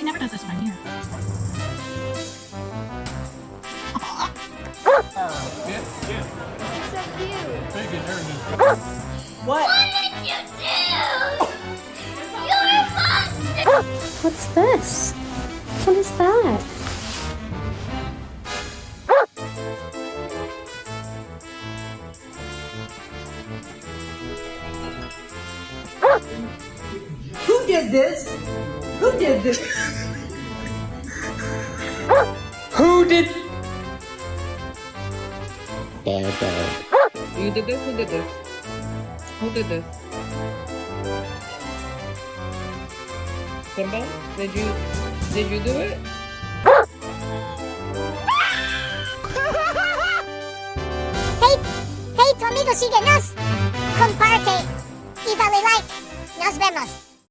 never does this one here. Yeah. It's so cute. Very good, very good. What? What did you do? You're a monster! What's this? What is that? Who did this? Who did this? Who did? You did this? Who did this? Who did this? Simba? Did you do it? Hey, tu amigo, síguenos. Comparte y dale like. Nos vemos.